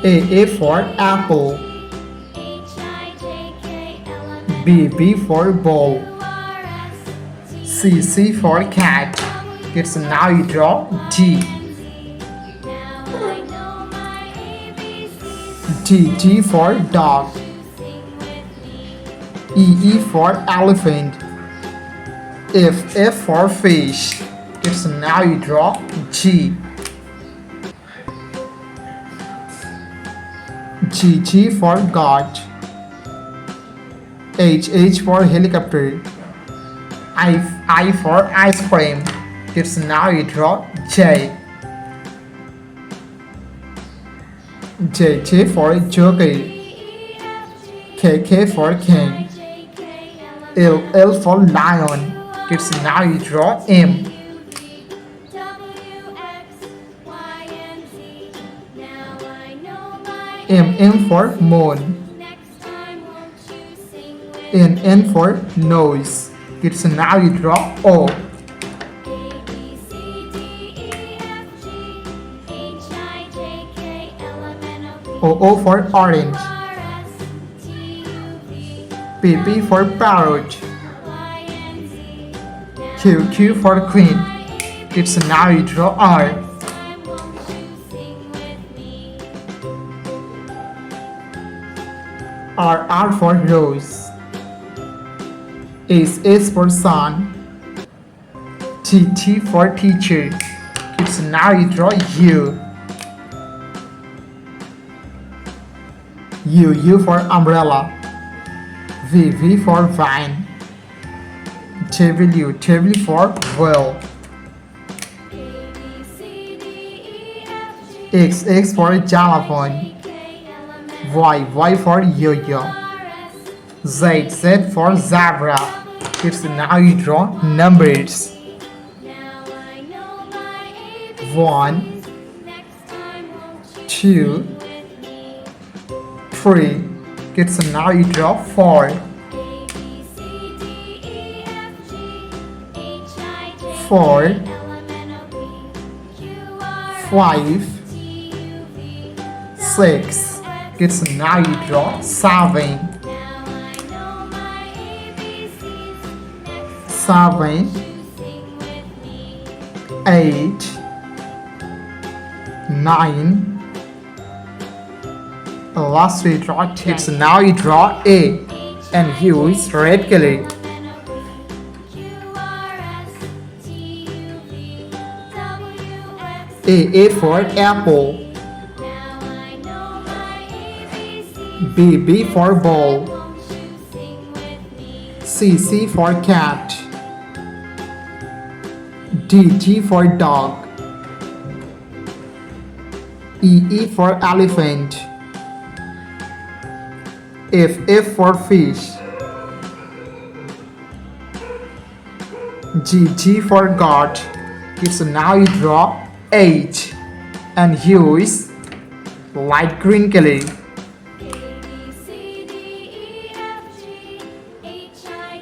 A for apple. B for ball. C for cat. Kids, now you draw D. D for dog. E for elephant. F for fish. Kids, now you draw G. G for goat. H for helicopter. I for ice cream. Kids, now you draw J. J for joker. K for king. L for lion. Kids, now you draw M. M for moon. N for nose. Kids, now you draw O. O for orange. P for parrot. Q for queen. Kids, now you draw R. R for rose. S for sun. T for teacher. Kids, now you draw U. U for umbrella. V for vine. W for well. X for xylophone. Y for yo-yo. Z for zebra. Kids, now you draw numbers. 1, 2, 3. Kids, now you draw 4. 4, 5, 6. Kids, now you draw 7. 7, 8, 9. Last we draw 10. Kids, now you draw A and use red color. A for apple. B for ball. C for cat. D for dog. E for elephant. F for fish. G for goat. So now you draw H and use light green color.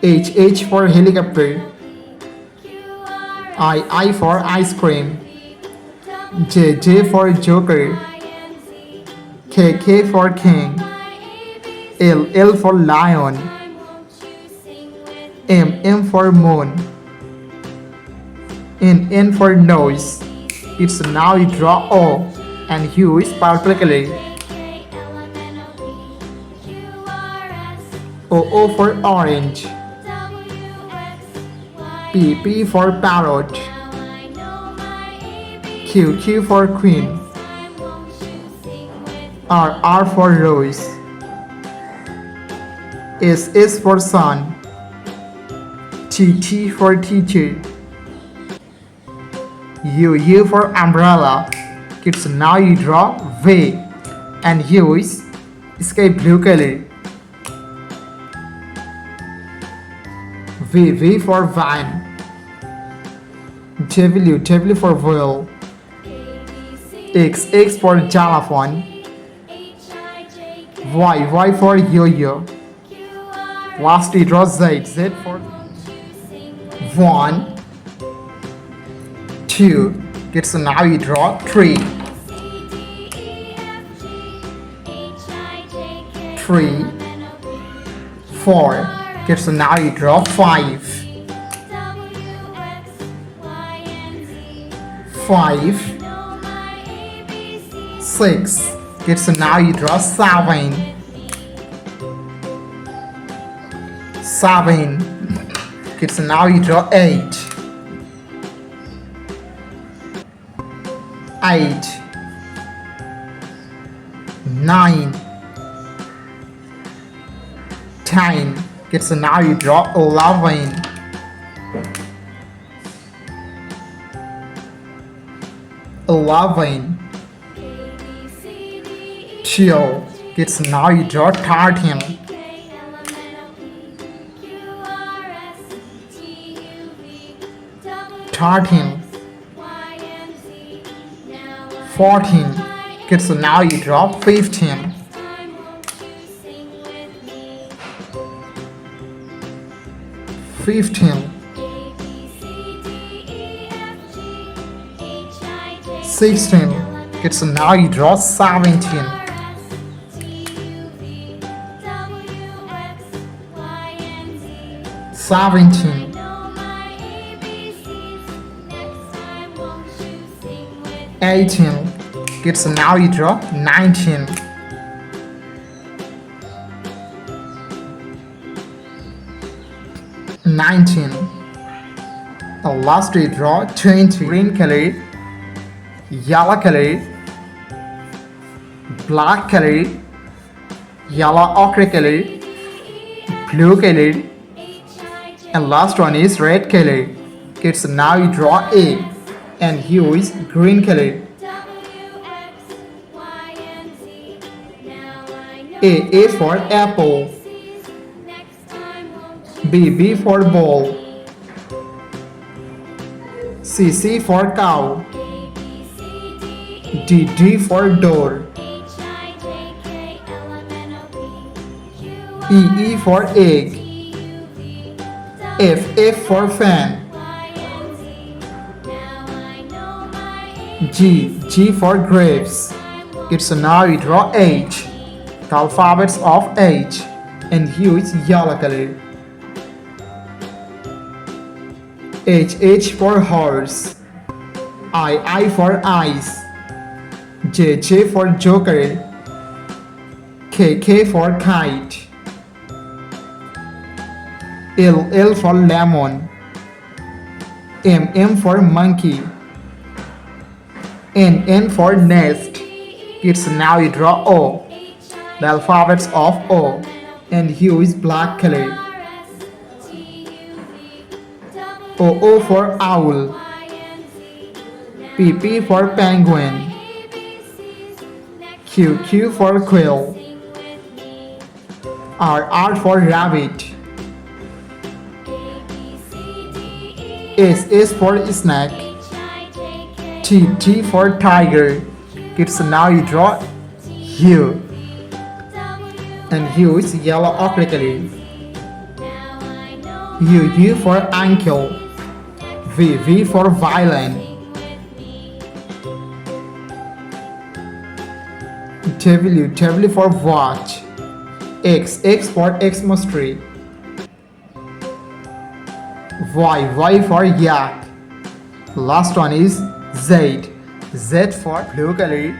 H for helicopter. I for ice cream. J for joker. K for king. L for lion. M for moon. N for nose. It's now you draw O and use purple color. O for orange. P for parrot. Q for queen. R for rose. S for sun. T for teacher. U for umbrella. Kids, now you draw V and use sky blue color. V for vine. W for whale. X for xylophone. Y for yo-yo. Last we draw Z for 1, 2. Kids, now you draw 3. 3, 4. Kids, so now you draw 5. 5, 6. Kids, so now you draw 7. 7. Kids, so now you draw 8. 8, 9, 10. Kids, so now you draw 11. 11, 12. Kids, so now you draw 13. 13, 14. Kids, so now you draw 15. 15, 16. Kids, so now you draw 17. 17, 18. Kids, so now you draw 19. 19. And last we draw 20. Green color, yellow color, black color, yellow ochre color, blue color, and last one is red color. Kids, now you draw A, and here is green color. A for apple. B for ball. C for cow. D for door. E for egg. F for fan. G for grapes. So now you draw H, the alphabets of H, and here is yellow color. H for horse. I for eyes. J for joker. K for kite. L for lemon. M for monkey. N for nest. Kids, now you draw O, the alphabets of O, and here is black color. O for owl. P for penguin. Q for quail. R for rabbit. S for snake. T for tiger. Kids, now you draw here, and here is yellow ochre color. U for ankle. V for violin. W for watch. X for Xmas tree. Y for yak. Last one is Z for blue color,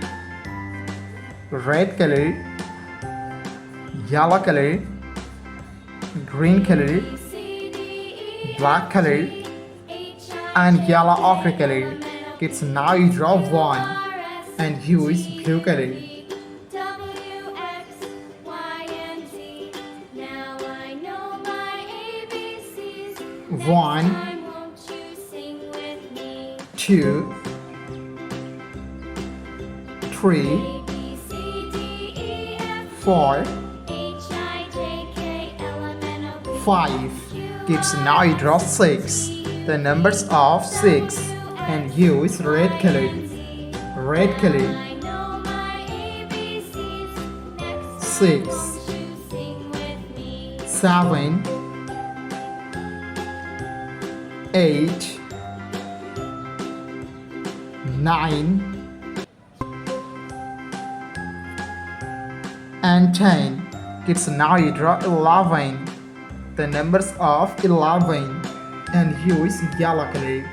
red color, yellow color, green color, black color, and yellow ochre color. Kids, now you draw 1, and here is blue color. One, 2, 3, 4, 5. Kids, now you draw 6, the numbers of 6, and here is red color. 6, 7, 8, 9, and 10. Kids, now you draw 11. The numbers of 11. And here is yellow color.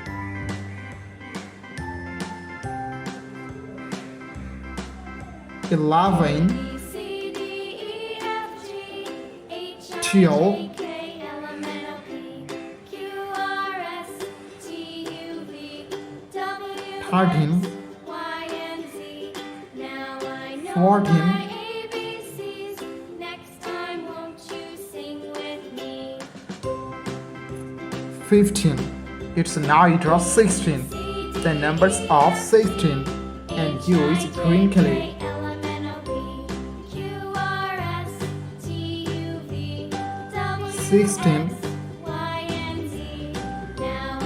11, 12, 13, 14, 15. It's now you draw 16. The numbers of 16. And here is green color. 16,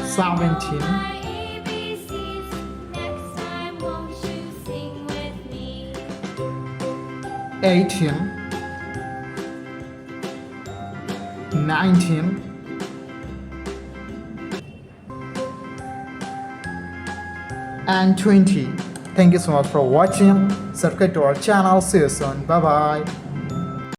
17, 18, 19, and 20. Thank you so much for watching. Subscribe to our channel. See you soon. Bye bye.